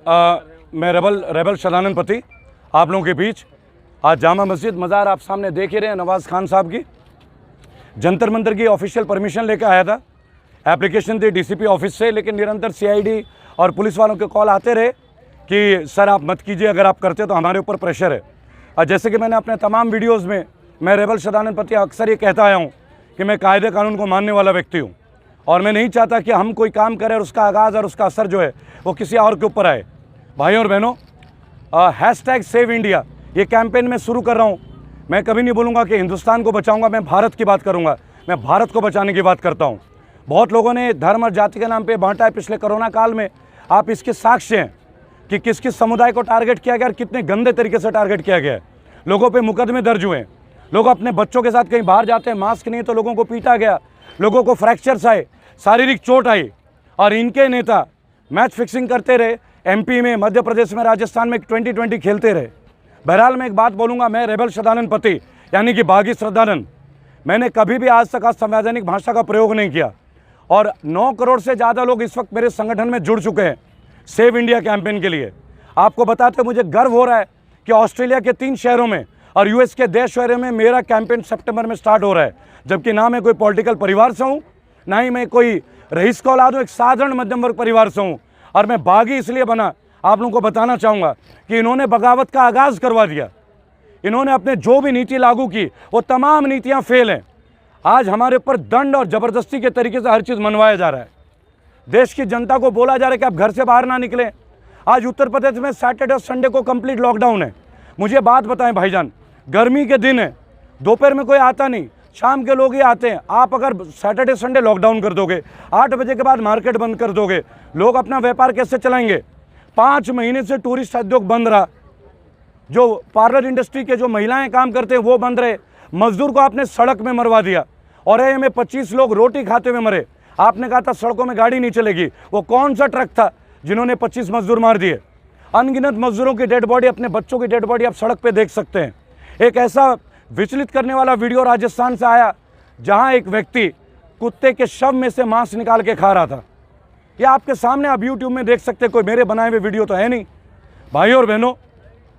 मैं रेबल सदानंद पति आप लोगों के बीच आज जामा मस्जिद मज़ार आप सामने देख ही रहे हैं। नवाज़ खान साहब की जंतर मंतर की ऑफिशियल परमिशन लेकर आया था, एप्लीकेशन दी डीसीपी ऑफिस से, लेकिन निरंतर सीआईडी और पुलिस वालों के कॉल आते रहे कि सर आप मत कीजिए, अगर आप करते तो हमारे ऊपर प्रेशर है। और जैसे कि मैंने अपने तमाम वीडियोज़ में मैं रेबल सदानंद पति अक्सर ये कहता आया हूँ कि मैं कायदे कानून को मानने वाला व्यक्ति हूँ और मैं नहीं चाहता कि हम कोई काम करें और उसका आगाज़ और उसका असर जो है वो किसी और के ऊपर आए। भाइयों और बहनों, हैशटैग सेव इंडिया ये कैंपेन मैं शुरू कर रहा हूँ। मैं कभी नहीं बोलूँगा कि हिंदुस्तान को बचाऊँगा, मैं भारत की बात करूँगा, मैं भारत को बचाने की बात करता हूँ। बहुत लोगों ने धर्म और जाति के नाम पे बांटा है पिछले कोरोना काल में। आप इसके साक्ष्य हैं कि किस किस समुदाय को टारगेट किया गया और कितने गंदे तरीके से टारगेट किया गया है। लोगों पे मुकदमे दर्ज हुए हैं, लोग अपने बच्चों के साथ कहीं बाहर जाते हैं, मास्क नहीं तो लोगों को पीटा गया, लोगों को फ्रैक्चर्स आए, शारीरिक चोट आई और इनके नेता मैच फिक्सिंग करते रहे। एमपी में, मध्य प्रदेश में, राजस्थान में 2020 खेलते रहे। बहरहाल मैं एक बात बोलूँगा, मैं रेबल सदानंद पति यानी कि बागी श्रद्धानंद, मैंने कभी भी आज तक असंवैधानिक भाषा का प्रयोग नहीं किया और 9 करोड़ से ज़्यादा लोग इस वक्त मेरे संगठन में जुड़ चुके हैं सेव इंडिया कैंपेन के लिए। आपको बताते मुझे गर्व हो रहा है कि ऑस्ट्रेलिया के 3 शहरों में और यूएस के 10 शहरों में मेरा कैंपेन सितंबर में स्टार्ट हो रहा है, जबकि ना मैं कोई पॉलिटिकल परिवार से हूँ, ना ही मैं कोई रईस का औलाद हूँ, एक साधारण मध्यम वर्ग परिवार से हूँ। और मैं बागी इसलिए बना, आप लोगों को बताना चाहूँगा कि इन्होंने बगावत का आगाज़ करवा दिया। इन्होंने अपने जो भी नीति लागू की वो तमाम नीतियाँ फेल हैं। आज हमारे ऊपर दंड और ज़बरदस्ती के तरीके से हर चीज़ मनवाया जा रहा है। देश की जनता को बोला जा रहा है कि आप घर से बाहर ना निकलें। आज उत्तर प्रदेश में सैटरडे और संडे को कंप्लीट लॉकडाउन है। मुझे बात बताएं भाईजान, गर्मी के दिन है, दोपहर में कोई आता नहीं, शाम के लोग ही आते हैं। आप अगर सैटरडे संडे लॉकडाउन कर दोगे, 8 बजे के बाद मार्केट बंद कर दोगे, लोग अपना व्यापार कैसे चलाएंगे? 5 महीने से टूरिस्ट उद्योग बंद रहा, जो पार्लर इंडस्ट्री के जो महिलाएं काम करते हैं वो बंद रहे, मजदूर को आपने सड़क में मरवा दिया और में 25 लोग रोटी खाते हुए मरे। आपने कहा था सड़कों में गाड़ी नहीं चलेगी, वो कौन सा ट्रक था जिन्होंने 25 मजदूर मार दिए? अनगिनत मजदूरों की डेड बॉडी, अपने बच्चों की डेड बॉडी आप सड़क पे देख सकते हैं। एक ऐसा विचलित करने वाला वीडियो राजस्थान से आया जहां एक व्यक्ति कुत्ते के शव में से मांस निकाल के खा रहा था। ये आपके सामने आप यूट्यूब में देख सकते हैं, कोई मेरे बनाए हुए वीडियो तो है नहीं। भाइयों और बहनों,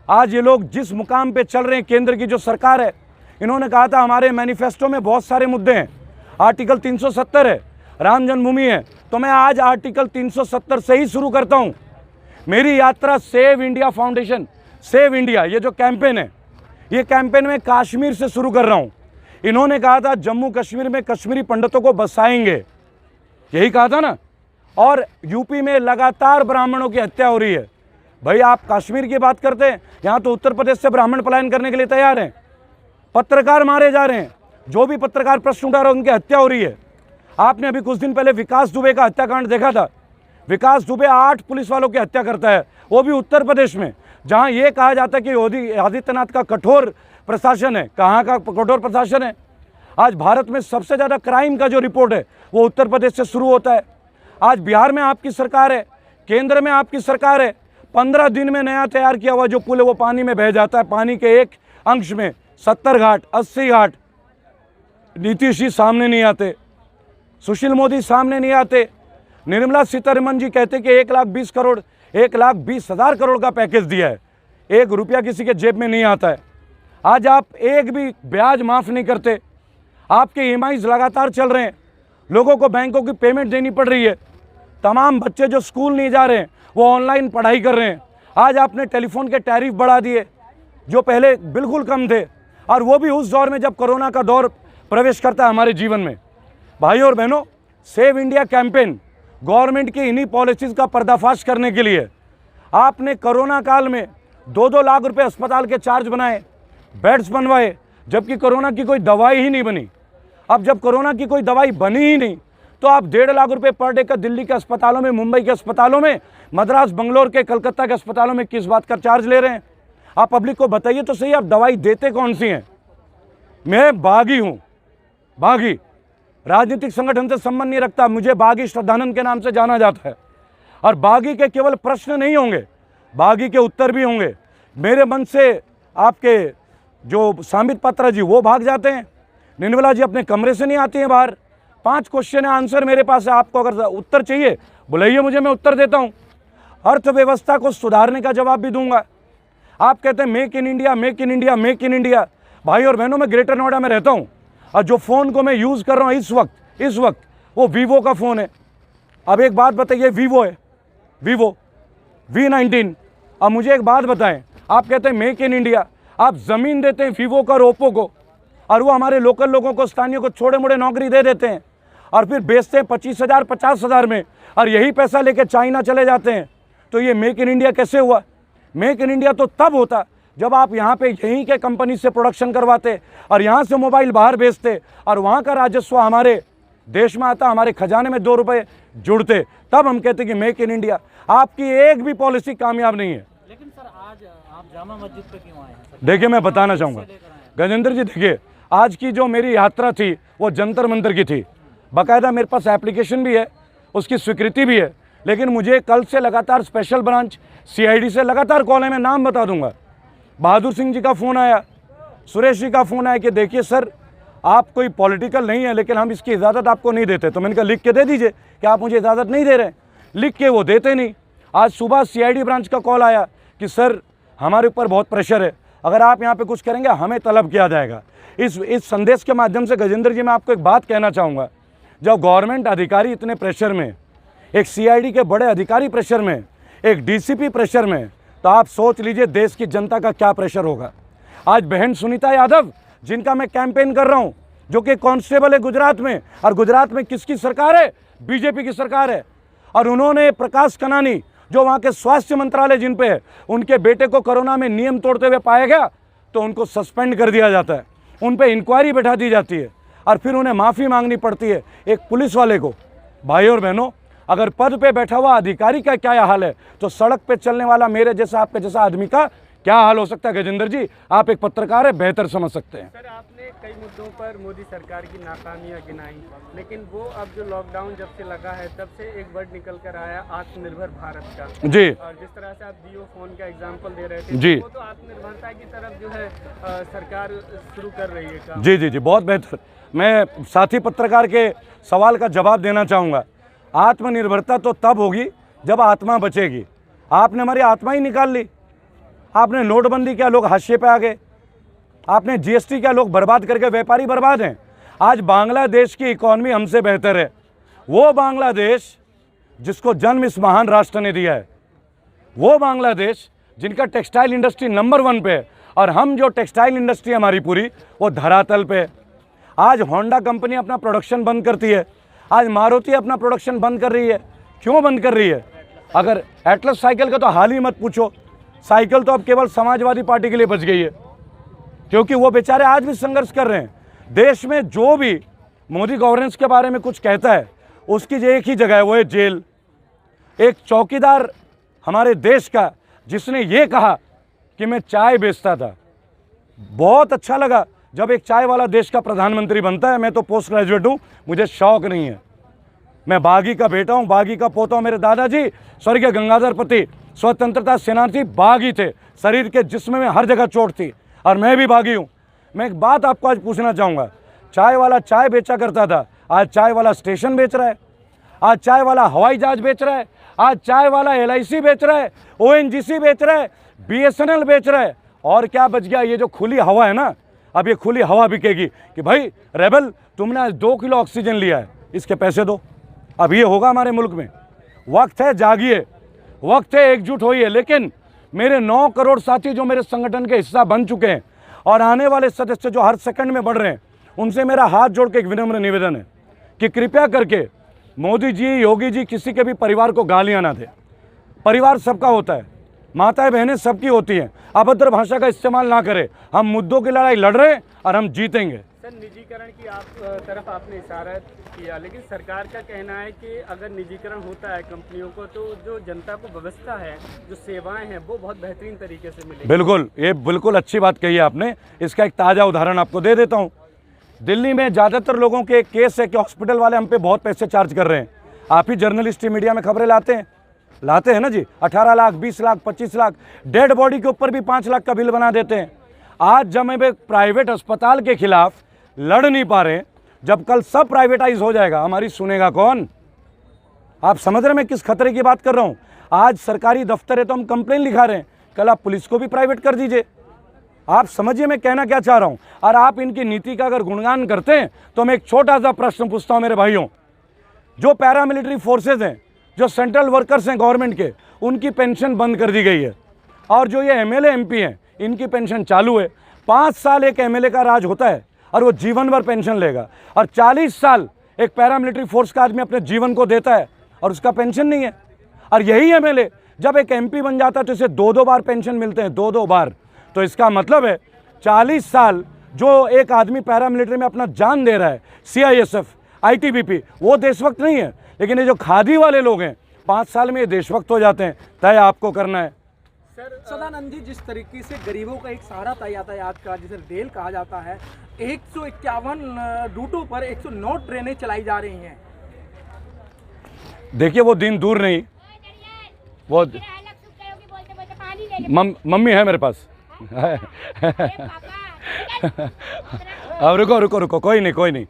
आज ये लोग जिस मुकाम पे चल रहे हैं, केंद्र की जो सरकार है, इन्होंने कहा था हमारे मैनिफेस्टो में बहुत सारे मुद्दे हैं, आर्टिकल 370 है, राम जन्मभूमि है, तो मैं आज आर्टिकल 370 से ही शुरू करता हूं। मेरी यात्रा save India foundation, save India ये जो कैंपेन है, ये कैंपेन मैं कश्मीर से शुरू कर रहा हूं। इन्होंने कहा था जम्मू कश्मीर में कश्मीरी पंडितों को बसाएंगे, यही कहा था ना। और यूपी में लगातार ब्राह्मणों की हत्या हो रही है। भाई आप कश्मीर की बात करते हैं, यहाँ तो उत्तर प्रदेश से ब्राह्मण पलायन करने के लिए तैयार हैं। पत्रकार मारे जा रहे हैं, जो भी पत्रकार प्रश्न उठा रहे हैं उनकी हत्या हो रही है। आपने अभी कुछ दिन पहले विकास दुबे का हत्याकांड देखा था। विकास दुबे 8 पुलिस वालों की हत्या करता है, वो भी उत्तर प्रदेश में, जहां ये कहा जाता है कि योगी आदित्यनाथ का कठोर प्रशासन है। कहाँ का कठोर प्रशासन है? आज भारत में सबसे ज़्यादा क्राइम का जो रिपोर्ट है वो उत्तर प्रदेश से शुरू होता है। आज बिहार में आपकी सरकार है, केंद्र में आपकी सरकार है, 15 दिन में नया तैयार किया हुआ जो पुल है वो पानी में बह जाता है। पानी के एक अंश में 70 घाट, 80 घाट। नीतीश जी सामने नहीं आते, सुशील मोदी सामने नहीं आते, निर्मला सीतारमण जी कहते कि 1,20,000 करोड़, 1,20,000 करोड़ का पैकेज दिया है, 1 रुपया किसी के जेब में नहीं आता है। आज आप एक भी ब्याज माफ़ नहीं करते, आपके ईएमआईज लगातार चल रहे हैं, लोगों को बैंकों की पेमेंट देनी पड़ रही है। तमाम बच्चे जो स्कूल नहीं जा रहे हैं वो ऑनलाइन पढ़ाई कर रहे हैं। आज आपने टेलीफोन के टैरिफ बढ़ा दिए जो पहले बिल्कुल कम थे, और वो भी उस दौर में जब कोरोना का दौर प्रवेश करता है हमारे जीवन में। भाइयों और बहनों, सेव इंडिया कैंपेन गवर्नमेंट की इन्हीं पॉलिसीज़ का पर्दाफाश करने के लिए आपने कोरोना काल में 2-2 लाख रुपए अस्पताल के चार्ज बनाए, बेड्स बनवाए, जबकि कोरोना की कोई दवाई ही नहीं बनी। अब जब कोरोना की कोई दवाई बनी ही नहीं तो आप 1.5 लाख रुपए पर डे का दिल्ली के अस्पतालों में, मुंबई के अस्पतालों में, मद्रास, बंगलोर के, कलकत्ता के अस्पतालों में किस बात का चार्ज ले रहे हैं? आप पब्लिक को बताइए तो सही, आप दवाई देते कौन सी हैं? मैं बागी हूँ, बागी, राजनीतिक संगठन से संबंध नहीं रखता, मुझे बागी श्रद्धानंद के नाम से जाना जाता है। और बागी के केवल प्रश्न नहीं होंगे, बागी के उत्तर भी होंगे। मेरे मन से आपके जो सामित पात्रा जी वो भाग जाते हैं, निर्मला जी अपने कमरे से नहीं आती हैं बाहर। 5 क्वेश्चन है, आंसर मेरे पास है, आपको अगर उत्तर चाहिए बुलाइए मुझे, मैं उत्तर देता हूँ। अर्थव्यवस्था को सुधारने का जवाब भी दूंगा। आप कहते हैं make in India, make in India, make in India. भाई और बहनों, मैं ग्रेटर नोएडा में रहता हूँ और जो फ़ोन को मैं यूज़ कर रहा हूँ इस वक्त वो वीवो का फ़ोन है। अब एक बात बताइए, वीवो है, वीवो V19। अब मुझे एक बात बताएं, आप कहते हैं मेक इन इंडिया, आप ज़मीन देते हैं वीवो को और ओप्पो को, और वो हमारे लोकल लोगों को, स्थानीय को छोटे मोटे नौकरी दे देते हैं और फिर बेचते हैं 25,000 50,000 में, और यही पैसा लेके चाइना चले जाते हैं। तो ये मेक इन इंडिया कैसे हुआ? मेक इन इंडिया तो तब होता जब आप यहाँ पे यहीं के कंपनी से प्रोडक्शन करवाते और यहाँ से मोबाइल बाहर बेचते और वहाँ का राजस्व हमारे देश में आता, हमारे खजाने में 2 रुपये जुड़ते, तब हम कहते कि मेक इन इंडिया। आपकी एक भी पॉलिसी कामयाब नहीं है। लेकिन सर आज आप जामा मस्जिद पे क्यों आए हैं? देखिए, मैं बताना चाहूँगा गजेंद्र जी, देखिए आज की जो मेरी यात्रा थी वो जंतर मंतर की थी। बाकायदा मेरे पास एप्लीकेशन भी है, उसकी स्वीकृति भी है, लेकिन मुझे कल से लगातार स्पेशल ब्रांच CID से लगातार कॉल है। मैं नाम बता दूंगा। बहादुर सिंह जी का फ़ोन आया, सुरेश जी का फ़ोन आया कि देखिए सर, आप कोई पॉलिटिकल नहीं है लेकिन हम इसकी इजाज़त आपको नहीं देते। तो मैंने कहा लिख के दे दीजिए कि आप मुझे इजाज़त नहीं दे रहे। लिख के वो देते नहीं। आज सुबह CID ब्रांच का कॉल आया कि सर हमारे ऊपर बहुत प्रेशर है, अगर आप यहाँ पे कुछ करेंगे हमें तलब किया जाएगा। इस संदेश के माध्यम से गजेंद्र जी मैं आपको एक बात कहना चाहूँगा, जब गवर्नमेंट अधिकारी इतने प्रेशर में, एक CID के बड़े अधिकारी प्रेशर में, एक DCP प्रेशर में, तो आप सोच लीजिए देश की जनता का क्या प्रेशर होगा। आज बहन सुनीता यादव, जिनका मैं कैंपेन कर रहा हूँ, जो कि कांस्टेबल है गुजरात में, और गुजरात में किसकी सरकार है? BJP की सरकार है। और उन्होंने प्रकाश कनानी, जो वहाँ के स्वास्थ्य मंत्रालय जिन पे है, उनके बेटे को कोरोना में नियम तोड़ते हुए पाया गया तो उनको सस्पेंड कर दिया जाता है, उन पे इंक्वायरी बैठा दी जाती है और फिर उन्हें माफ़ी मांगनी पड़ती है एक पुलिस वाले को। भाई और बहनों, अगर पद पे बैठा हुआ अधिकारी का क्या हाल है, तो सड़क पे चलने वाला मेरे जैसा, आपके जैसा आदमी का क्या हाल हो सकता है? गजेंद्र जी, आप एक पत्रकार है, बेहतर समझ सकते हैं। सर, आपने कई मुद्दों पर मोदी सरकार की नाकामियां गिनाई, लेकिन वो अब जो लॉकडाउन जब से लगा है तब से एक वर्ड निकल कर आया आत्मनिर्भर भारत का। जी। और जिस तरह से आप जियो फोन का एग्जांपल दे रहे थे, जी, वो तो आत्मनिर्भरता की तरफ जो है सरकार शुरू कर रही है काम। जी जी जी, बहुत बेहतर। मैं साथी पत्रकार के सवाल का जवाब देना चाहूँगा। आत्मनिर्भरता तो तब होगी जब आत्मा बचेगी। आपने हमारी आत्मा ही निकाल ली। आपने नोटबंदी किया, लोग हाशिए पे आ गए। आपने GST किया, लोग बर्बाद करके, व्यापारी बर्बाद हैं। आज बांग्लादेश की इकॉनमी हमसे बेहतर है। वो बांग्लादेश जिसको जन्म इस महान राष्ट्र ने दिया है, वो बांग्लादेश जिनका टेक्सटाइल इंडस्ट्री नंबर 1 पे है, और हम जो टेक्सटाइल इंडस्ट्री हमारी पूरी वो धरातल पे है। आज होंडा कंपनी अपना प्रोडक्शन बंद करती है, आज मारुति अपना प्रोडक्शन बंद कर रही है। क्यों बंद कर रही है? अगर एटलस साइकिल का तो हाल ही मत पूछो, साइकिल तो अब केवल समाजवादी पार्टी के लिए बच गई है, क्योंकि वो बेचारे आज भी संघर्ष कर रहे हैं। देश में जो भी मोदी गवर्नेंस के बारे में कुछ कहता है, उसकी एक ही जगह है, वो है जेल। एक चौकीदार हमारे देश का जिसने ये कहा कि मैं चाय बेचता था, बहुत अच्छा लगा जब एक चाय वाला देश का प्रधानमंत्री बनता है। मैं तो पोस्ट ग्रेजुएट हूँ, मुझे शौक नहीं है। मैं बागी का बेटा हूँ, बागी का पोता हूँ। मेरे दादाजी स्वर्गीय गंगाधर पति स्वतंत्रता सेनानी बागी थे, शरीर के जिस्म में हर जगह चोट थी, और मैं भी बागी हूँ। मैं एक बात आपको आज पूछना चाहूँगा, चाय वाला चाय बेचा करता था, आज चाय वाला स्टेशन बेच रहा है, आज चाय वाला हवाई जहाज बेच रहा है, आज चाय वाला LIC बेच रहा है, ONGC बेच रहा है, BSNL बेच रहा है। और क्या बच गया? ये जो खुली हवा है ना, अब ये खुली हवा बिकेगी कि भाई रेबल तुमने आज 2 किलो ऑक्सीजन लिया है, इसके पैसे दो। अब ये होगा हमारे मुल्क में। वक्त है, जागिए, वक्त है, एकजुट होइए। लेकिन मेरे 9 करोड़ साथी जो मेरे संगठन के हिस्सा बन चुके हैं और आने वाले सदस्य जो हर सेकंड में बढ़ रहे हैं, उनसे मेरा हाथ जोड़ के एक विनम्र निवेदन है कि कृपया करके मोदी जी, योगी जी, किसी के भी परिवार को गालियां ना दें। परिवार सबका होता है, माताएं बहनें सबकी होती हैं। अभद्र भाषा का इस्तेमाल ना करें। हम मुद्दों की लड़ाई लड़ रहे हैं और हम जीतेंगे। सर, निजीकरण की तरफ आपने इशारा किया, लेकिन सरकार का कहना है कि अगर निजीकरण होता है कंपनियों को, तो जो जनता को व्यवस्था है, जो सेवाएं हैं, वो बहुत बेहतरीन तरीके से मिलेगी। बिल्कुल, ये बिल्कुल अच्छी बात कही है आपने। इसका एक ताज़ा उदाहरण आपको दे देता हूँ। दिल्ली में ज़्यादातर लोगों के एक केस है कि हॉस्पिटल वाले हम पे बहुत पैसे चार्ज कर रहे हैं। आप ही जर्नलिस्ट मीडिया में खबरें लाते हैं ना जी, 18 लाख, 20 लाख, 25 लाख, डेड बॉडी के ऊपर भी 5 लाख का बिल बना देते हैं। आज जब मैं प्राइवेट अस्पताल के खिलाफ लड़ नहीं पा रहे, जब कल सब प्राइवेटाइज हो जाएगा, हमारी सुनेगा कौन? आप समझ रहे मैं किस खतरे की बात कर रहा हूँ? आज सरकारी दफ्तर है तो हम कंप्लेन लिखा रहे हैं, कल आप पुलिस को भी प्राइवेट कर दीजिए। आप समझिए मैं कहना क्या चाह रहा हूं। और आप इनकी नीति का अगर गुणगान करते हैं तो मैं एक छोटा सा प्रश्न पूछता हूं मेरे भाइयों, जो पैरामिलिट्री फोर्सेज हैं, जो सेंट्रल वर्कर्स हैं गवर्नमेंट के, उनकी पेंशन बंद कर दी गई है, और जो ये एमएलए एमपी हैं इनकी पेंशन चालू है। 5 साल एक एमएलए का राज होता है और वो जीवन भर पेंशन लेगा, और 40 साल एक पैरामिलिट्री फोर्स का आदमी अपने जीवन को देता है और उसका पेंशन नहीं है। और यही एमएलए जब एक एमपी बन जाता है तो इसे 2-2 बार पेंशन मिलते हैं, 2-2 बार। तो इसका मतलब है 40 साल जो एक आदमी पैरामिलिट्री में अपना जान दे रहा है, सीआईएसएफ, आईटीबीपी, वो देशभक्त नहीं है। लेकिन ये जो खादी वाले लोग हैं 5 साल में ये देशभक्त हो जाते हैं। तय आपको करना है। सदानंद जी, जिस तरीके से गरीबों का एक सहारा यातायात का जिसे रेल कहा जाता है, 151 रूटों पर 109 ट्रेनें चलाई जा रही हैं। देखिए वो दिन दूर नहीं, वो मम्मी है मेरे पास। अब रुको रुको रुको, कोई नहीं,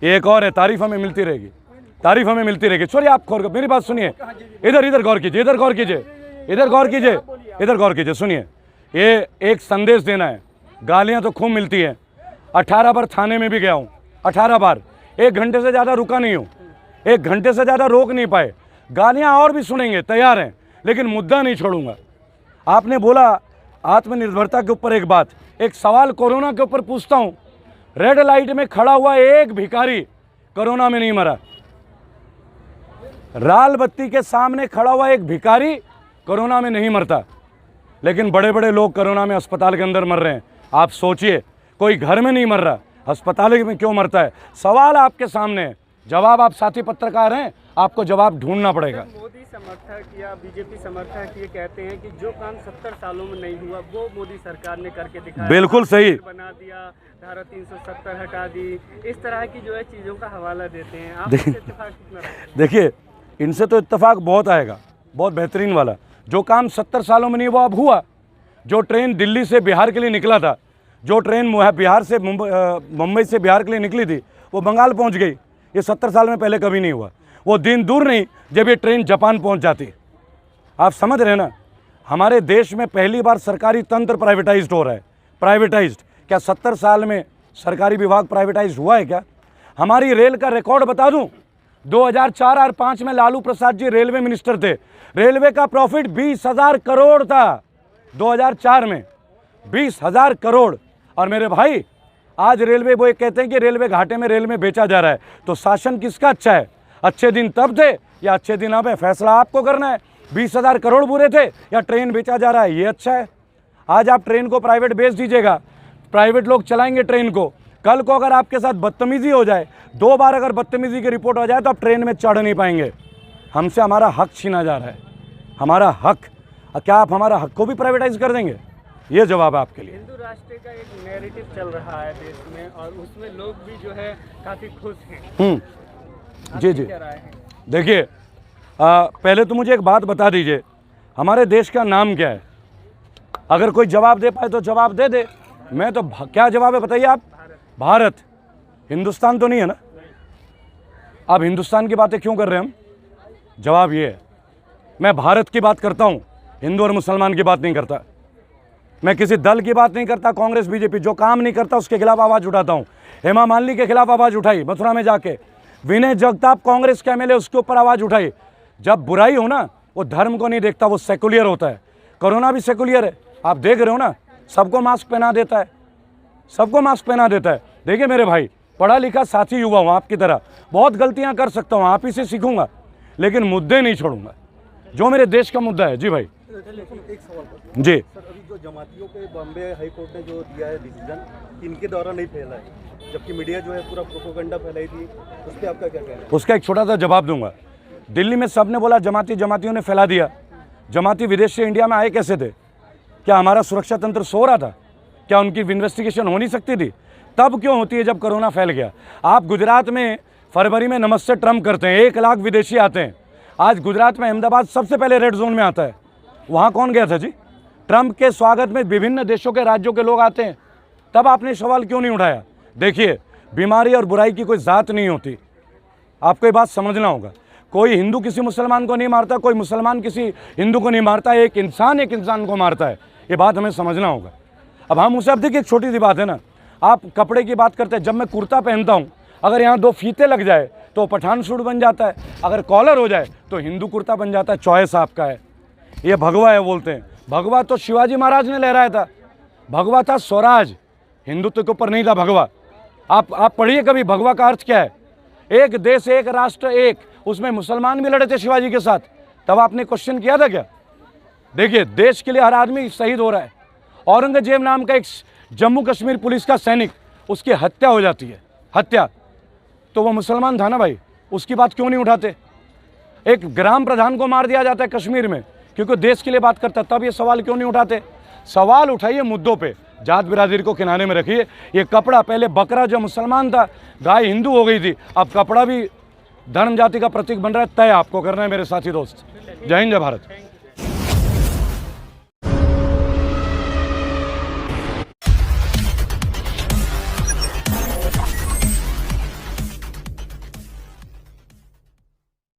एक और है, तारीफ हमें मिलती रहेगी, तारीफ हमें मिलती रहेगी। छोड़िए आप खोल, मेरी बात सुनिए, इधर गौर कीजिए, इधर गौर कीजिए, इधर गौर कीजिए, इधर गौर कीजिए, सुनिए। ये एक संदेश देना है। गालियां तो खूब मिलती हैं, 18 बार थाने में भी गया हूँ, 18 बार, 1 घंटे से ज़्यादा रुका नहीं हूँ, 1 घंटे से ज़्यादा रोक नहीं पाए। गालियां और भी सुनेंगे, तैयार हैं, लेकिन मुद्दा नहीं छोड़ूंगा। आपने बोला आत्मनिर्भरता के ऊपर एक बात, एक सवाल कोरोना के ऊपर पूछता हूँ। रेड लाइट में खड़ा हुआ एक भिखारी कोरोना में नहीं मरा, लाल बत्ती के सामने खड़ा हुआ एक भिखारी कोरोना में नहीं मरता, लेकिन बड़े बड़े लोग कोरोना में अस्पताल के अंदर मर रहे हैं। आप सोचिए, कोई घर में नहीं मर रहा, अस्पताल में क्यों मरता है? सवाल आपके सामने है, जवाब आप साथी पत्रकार हैं, आपको जवाब ढूंढना पड़ेगा। मोदी समर्थक या बीजेपी समर्थक ये कहते हैं कि जो काम 70 सालों में नहीं हुआ वो मोदी सरकार ने करके दिखाया, बिल्कुल सही, बना दिया, धारा 370 हटा दी, इस तरह की जो है चीज़ों का हवाला देते हैं। आप इससे इत्तेफाक कितना रखते हैं? देखिए, इनसे तो इत्तेफाक बहुत आएगा, बहुत बेहतरीन वाला। जो काम 70 सालों में नहीं वो अब हुआ। जो ट्रेन दिल्ली से बिहार के लिए निकला था, जो ट्रेन बिहार से मुंबई से बिहार के लिए निकली थी, वो बंगाल पहुंच गई। ये 70 साल में पहले कभी नहीं हुआ। वो दिन दूर नहीं जब ये ट्रेन जापान पहुंच जाती। आप समझ रहे हैं ना, हमारे देश में पहली बार सरकारी तंत्र प्राइवेटाइज्ड हो रहा है। प्राइवेटाइज्ड क्या 70 साल में सरकारी विभाग प्राइवेटाइज्ड हुआ है क्या? हमारी रेल का रिकॉर्ड बता दूं, 2004 और 5 में लालू प्रसाद जी रेलवे मिनिस्टर थे। रेलवे का प्रॉफिट 20,000 करोड़ था 2004 में, 20,000 करोड़। और मेरे भाई, आज रेलवे वो कहते हैं कि रेलवे घाटे में रेल में बेचा जा रहा है। तो शासन किसका अच्छा है? अच्छे दिन तब थे या अच्छे दिन अब है? फैसला आपको करना है। 20,000 करोड़ बुरे थे या ट्रेन बेचा जा रहा है ये अच्छा है? आज आप ट्रेन को प्राइवेट बेच दीजिएगा, प्राइवेट लोग चलाएंगे ट्रेन को। कल को अगर आपके साथ बदतमीजी हो जाए, 2 बार अगर बदतमीजी की रिपोर्ट हो जाए तो आप ट्रेन में चढ़ नहीं पाएंगे। हमसे हमारा हक छीना जा रहा है, हमारा हक। क्या आप हमारा हक को भी प्राइवेटाइज कर देंगे? ये जवाब है आपके लिए। हिंदू राष्ट्र का एक नैरेटिव चल रहा है देश में और उसमें लोग भी जो है काफ़ी खुश हैं। जी जी, देखिए, पहले तो मुझे एक बात बता दीजिए, हमारे देश का नाम क्या है? अगर कोई जवाब दे पाए तो जवाब दे दे। मैं तो क्या जवाब है बताइए आप? भारत। हिंदुस्तान तो नहीं है ना? अब हिंदुस्तान की बातें क्यों कर रहे हैं हम? जवाब ये है, मैं भारत की बात करता हूँ, हिंदू और मुसलमान की बात नहीं करता। मैं किसी दल की बात नहीं करता, कांग्रेस बीजेपी जो काम नहीं करता उसके खिलाफ आवाज़ उठाता हूँ। हेमा मालिनी के खिलाफ आवाज़ उठाई मथुरा में जाके, विनय जगताप कांग्रेस के एमएलए उसके ऊपर आवाज़ उठाई। जब बुराई हो ना, वो धर्म को नहीं देखता, वो सेकुलर होता है। कोरोना भी सेकुलर है, आप देख रहे हो ना, सबको मास्क पहना देता है, सबको मास्क पहना देता है। देखिए मेरे भाई, पढ़ा लिखा साथी युवा हूँ आपकी तरह, बहुत गलतियाँ कर सकता हूँ, आप ही से सीखूंगा, लेकिन मुद्दे नहीं छोड़ूंगा जो मेरे देश का मुद्दा है। जी भाई। एक सवाल जी, सर, अभी जो जमातियों पे बॉम्बे हाई कोर्ट ने जो दिया है डिसीजन, इनके द्वारा नहीं फैला है, जबकि मीडिया जो है पूरा प्रोपेगेंडा फैलाई थी, उस पर आपका क्या कहना है? उसका एक छोटा सा जवाब दूंगा। दिल्ली में सबने बोला जमातियों ने फैला दिया। जमाती विदेश से इंडिया में आए कैसे थे? क्या हमारा सुरक्षा तंत्र सो रहा था? क्या उनकी इन्वेस्टिगेशन हो नहीं सकती थी? तब क्यों होती है जब कोरोना फैल गया? आप गुजरात में फरवरी में नमस्ते ट्रम्प करते हैं, 1 लाख विदेशी आते हैं। आज गुजरात में अहमदाबाद सबसे पहले रेड जोन में आता है। वहाँ कौन गया था जी? ट्रम्प के स्वागत में विभिन्न देशों के राज्यों के लोग आते हैं। तब आपने सवाल क्यों नहीं उठाया? देखिए, बीमारी और बुराई की कोई ज़ात नहीं होती, आपको ये बात समझना होगा। कोई हिंदू किसी मुसलमान को नहीं मारता, कोई मुसलमान किसी हिंदू को नहीं मारता, एक इंसान को मारता है। ये बात हमें समझना होगा। अब हम उसे, अब देखिए एक छोटी सी बात है ना, आप कपड़े की बात करते हैं, जब मैं कुर्ता पहनता हूँ, अगर यहाँ 2 फीते लग जाए तो पठान सूट बन जाता है, अगर कॉलर हो जाए तो हिंदू कुर्ता बन जाता है। चॉइस आपका है। ये भगवा है बोलते हैं, भगवा तो शिवाजी महाराज ने लहराया था, भगवा था स्वराज, हिंदुत्व के ऊपर नहीं था भगवा। आप पढ़िए कभी भगवा का अर्थ क्या है। एक देश एक राष्ट्र एक, उसमें मुसलमान भी लड़े थे शिवाजी के साथ, तब आपने क्वेश्चन किया था क्या? देखिए देश के लिए हर आदमी शहीद हो रहा है। औरंगजेब नाम का एक जम्मू कश्मीर पुलिस का सैनिक, उसकी हत्या हो जाती है, हत्या, तो वो मुसलमान था ना भाई, उसकी बात क्यों नहीं उठाते? एक ग्राम प्रधान को मार दिया जाता है कश्मीर में क्योंकि देश के लिए बात करता, तब ये सवाल क्यों नहीं उठाते? सवाल उठाइए मुद्दों पे, जात बिरादरी को किनारे में रखिए। ये कपड़ा, पहले बकरा जो मुसलमान था, गाय हिंदू हो गई थी, अब कपड़ा भी धर्म जाति का प्रतीक बन रहा है। तय आपको करना है मेरे साथी दोस्त। जय हिंद, जय भारत।